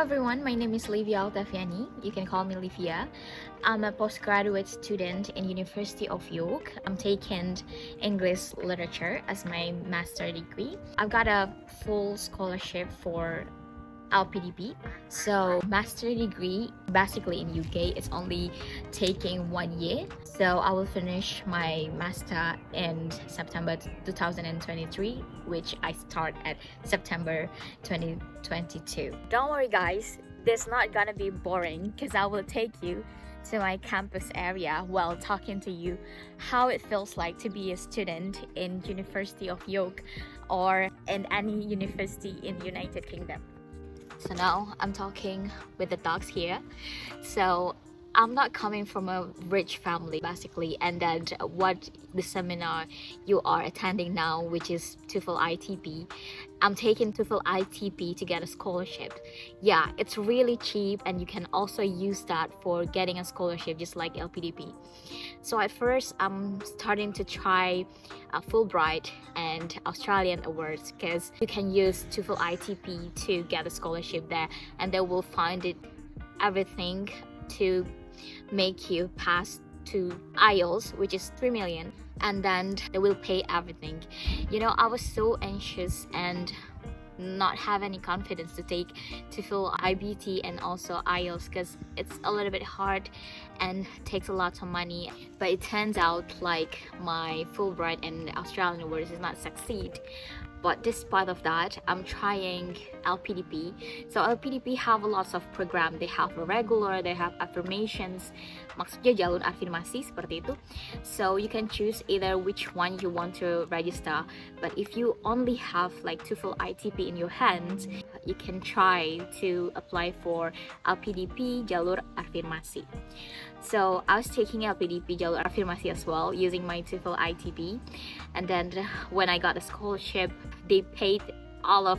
everyone, my name is Livia Altafiani. You can call me Livia. I'm a postgraduate student in University of York. I'm taking English literature as my master degree. I've got a full scholarship for LPDP. So master degree basically in UK is only taking 1 year. So I will finish my master in September 2023, which I start at September 2022. Don't worry guys, this is not gonna be boring because I will take you to my campus area while talking to you how it feels like to be a student in University of York or in any university in United Kingdom. So now I'm talking with the dogs here. So I'm not coming from a rich family basically, and then what the seminar you are attending now, which is TOEFL ITP, I'm taking TOEFL ITP to get a scholarship. Yeah, it's really cheap and you can also use that for getting a scholarship just like LPDP. So at first I'm starting to try Fulbright and Australian awards because you can use TOEFL ITP to get a scholarship there, and they will find it everything to make you pass to IELTS, which is 3 million, and then they will pay everything. You know, I was so anxious and not have any confidence to take TOEFL IBT and also IELTS because it's a little bit hard and takes a lot of money. But it turns out like my Fulbright and Australian awards is not succeed. But despite of that, I'm trying LPDP. So LPDP have a lots of program. They have a regular, they have affirmations. Maksudnya jalur afirmasi seperti itu. So you can choose either which one you want to register. But if you only have like TOEFL ITP in your hands, you can try to apply for LPDP jalur afirmasi. So I was taking LPDP jalur afirmasi as well using my TOEFL ITP, and then when I got a scholarship, they paid all of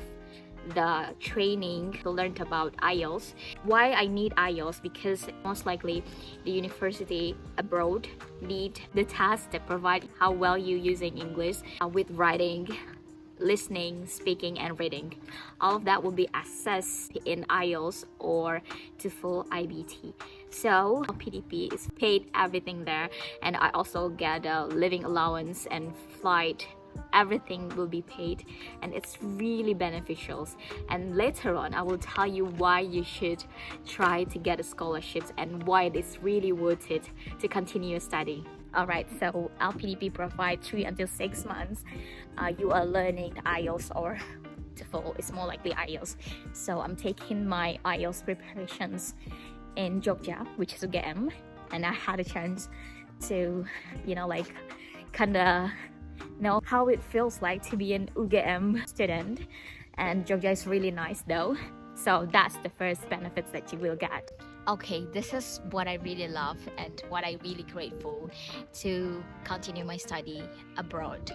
the training to learn about IELTS. Why I need IELTS? Because most likely the university abroad need the test that provide how well you using English with writing, listening, speaking, and reading. All of that will be assessed in IELTS or TOEFL IBT. So PDP is paid everything there, and I also get a living allowance and flight. Everything will be paid, and it's really beneficial. And later on I will tell you why you should try to get a scholarships and why it is really worth it to continue your study. Alright, so LPDP provide 3 until 6 months. You are learning the IELTS or TOEFL. It's more likely IELTS. So I'm taking my IELTS preparations in Jogja, which is UGM, and I had a chance to, like kinda know how it feels like to be an UGM student. And Jogja is really nice though. So that's the first benefits that you will get. Okay, this is what I really love and what I really grateful to continue my study abroad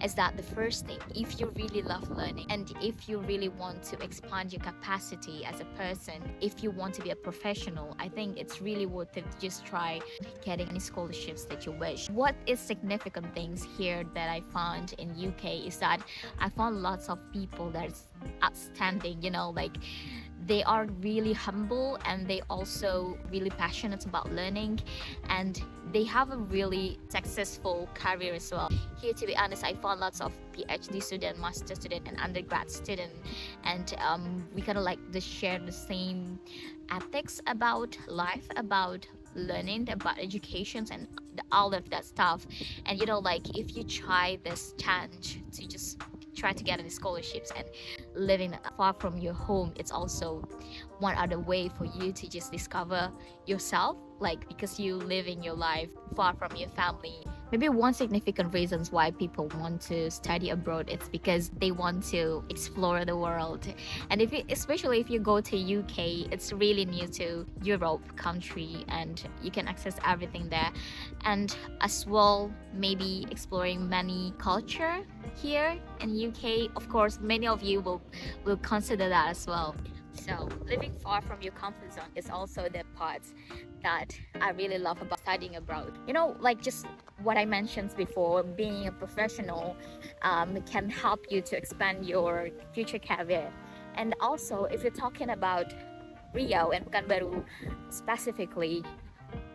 is that the first thing, if you really love learning and if you really want to expand your capacity as a person, if you want to be a professional, I think it's really worth it to just try getting any scholarships that you wish. What is significant things here that I found in UK is that I found lots of people that's outstanding, like they are really humble and they also really passionate about learning, and they have a really successful career as well. Here, to be honest, I found lots of PhD student, master student, and undergrad student, and we kind of like to share the same ethics about life, about learning, about educations, and all of that stuff. And like if you try this chance to just try to get any scholarships and living far from your home, it's also one other way for you to just discover yourself, like because you live in your life far from your family. Maybe one significant reasons why people want to study abroad is because they want to explore the world. And especially if you go to UK, it's really new to Europe country and you can access everything there. And as well, maybe exploring many culture here in UK. Of course, many of you will consider that as well. So living far from your comfort zone is also the part that I really love about studying abroad. Like just what I mentioned before, being a professional can help you to expand your future career. And also, if you're talking about Riau and Pekanbaru specifically,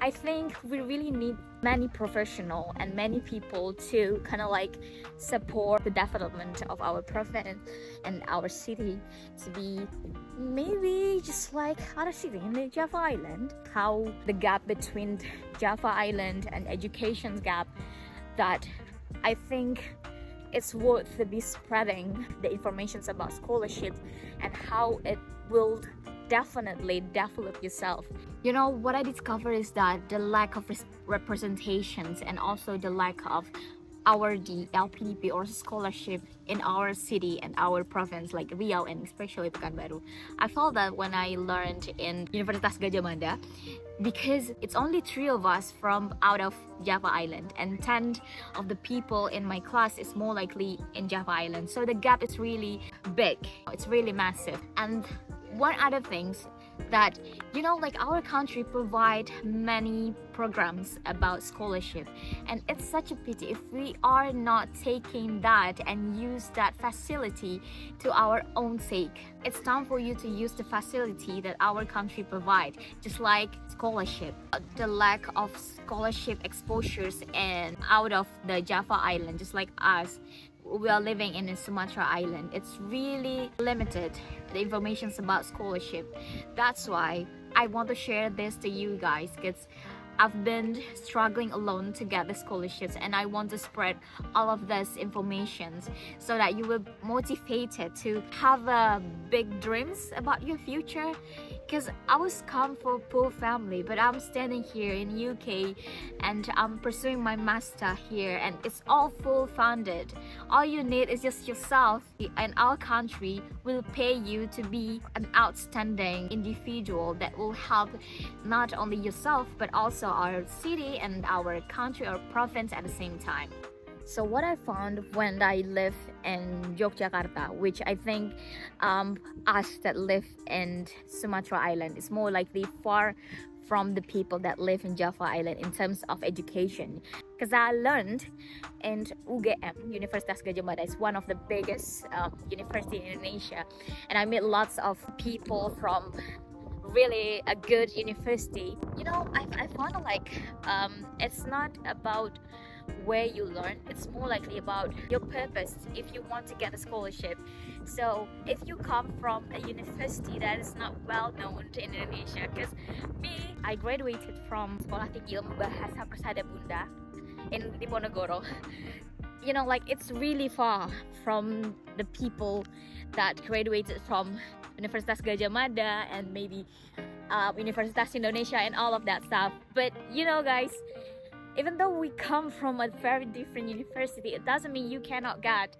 I think we really need many professional and many people to kind of like support the development of our province and our city to be maybe just like other city in the Java Island. How the gap between Java Island and education gap, that I think it's worth to be spreading the informations about scholarship and how it will definitely develop yourself. You know, what I discovered is that the lack of representations and also the lack of our the LPDP or scholarship in our city and our province like Riau and especially Pekanbaru. I felt that when I learned in Universitas Gadjah Mada, because it's only 3 of us from out of Java Island and 10 of the people in my class is more likely in Java Island, so the gap is really big, it's really massive. And one other things that, you know, like our country provide many programs about scholarship, and it's such a pity if we are not taking that and use that facility to our own sake. It's time for you to use the facility that our country provide, just like scholarship. The lack of scholarship exposures and out of the Java Island, just like us, we are living in a Sumatra Island, it's really limited, the information about scholarship. That's why I want to share this to you guys, because I've been struggling alone to get the scholarships, and I want to spread all of this information so that you will be motivated to have big dreams about your future. Because I was come from a poor family, but I'm standing here in UK and I'm pursuing my master here, and it's all full funded. All you need is just yourself, and our country will pay you to be an outstanding individual that will help not only yourself but also our city and our country or province at the same time. So what I found when I live in Yogyakarta, which I think us that live in Sumatra Island is more likely far from the people that live in Java Island in terms of education. Because I learned in UGM, Universitas Gadjah Mada, is one of the biggest university in Indonesia, and I met lots of people from really a good university. You know, I found like it's not about where you learn, it's more likely about your purpose if you want to get a scholarship. So if you come from a university that is not well known in Indonesia, because me, I graduated from Sekolah Tinggi Bahasa Persada Bunda in Diponegoro. You know, like it's really far from the people that graduated from Universitas Gadjah Mada and maybe Universitas Indonesia and all of that stuff. But you know guys, even though we come from a very different university, it doesn't mean you cannot get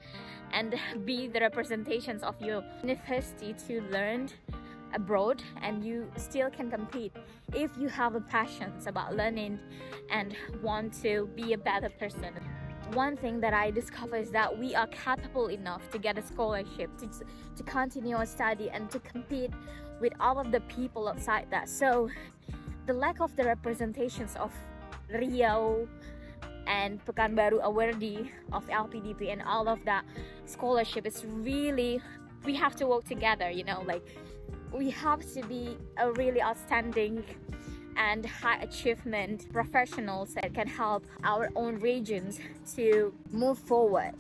and be the representations of your university to learn abroad, and you still can compete if you have a passion about learning and want to be a better person. One thing that I discovered is that we are capable enough to get a scholarship, to continue our study and to compete with all of the people outside that. So the lack of the representations of Riau and Pekanbaru awardee of LPDP and all of that scholarship is really, we have to work together, you know, like we have to be a really outstanding and high achievement professionals that can help our own regions to move forward.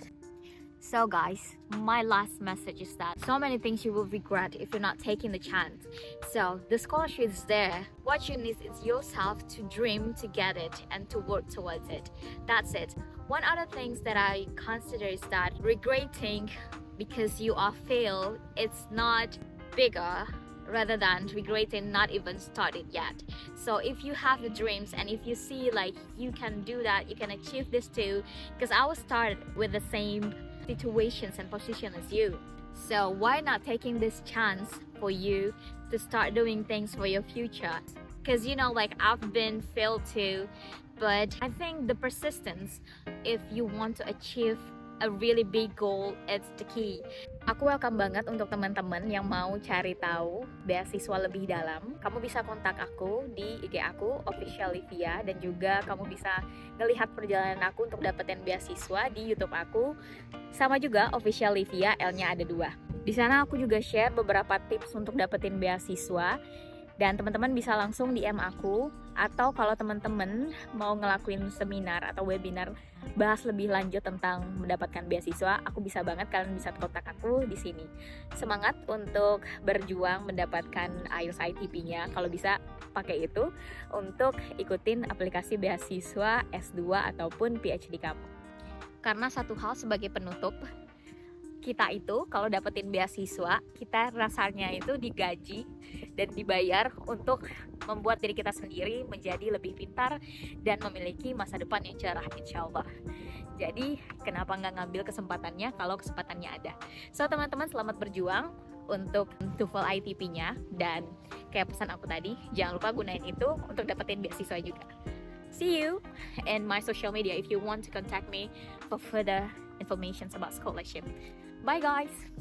So guys, my last message is that so many things you will regret if you're not taking the chance. So the scholarship is there. What you need is yourself to dream to get it and to work towards it. That's it. One other thing that I consider is that regretting because you are failed, it's not bigger rather than regretting not even started yet. So if you have the dreams and if you see like you can do that, you can achieve this too, because I was started with the same situations and position as you. So why not taking this chance for you to start doing things for your future? Because you know, like I've been failed too, but I think the persistence, if you want to achieve a really big goal, it's the key. Aku welcome banget untuk teman-teman yang mau cari tahu beasiswa lebih dalam. Kamu bisa kontak aku di IG aku official Livia, dan juga kamu bisa ngelihat perjalanan aku untuk dapetin beasiswa di YouTube aku. Sama juga official Livia, L-nya ada 2. Di sana aku juga share beberapa tips untuk dapetin beasiswa. Dan teman-teman bisa langsung DM aku, atau kalau teman-teman mau ngelakuin seminar atau webinar bahas lebih lanjut tentang mendapatkan beasiswa, aku bisa banget, kalian bisa kontak aku di sini. Semangat untuk berjuang mendapatkan IELTS ITP-nya, kalau bisa pakai itu untuk ikutin aplikasi beasiswa S2 ataupun PhD kamu. Karena satu hal sebagai penutup, kita itu kalau dapetin beasiswa, kita rasanya itu digaji dan dibayar untuk membuat diri kita sendiri menjadi lebih pintar dan memiliki masa depan yang cerah, insya Allah. Jadi kenapa nggak ngambil kesempatannya kalau kesempatannya ada. So teman-teman, selamat berjuang untuk TOEFL ITP-nya, dan kayak pesan aku tadi, jangan lupa gunain itu untuk dapetin beasiswa juga. See you in my social media if you want to contact me for further information about scholarship. Bye guys!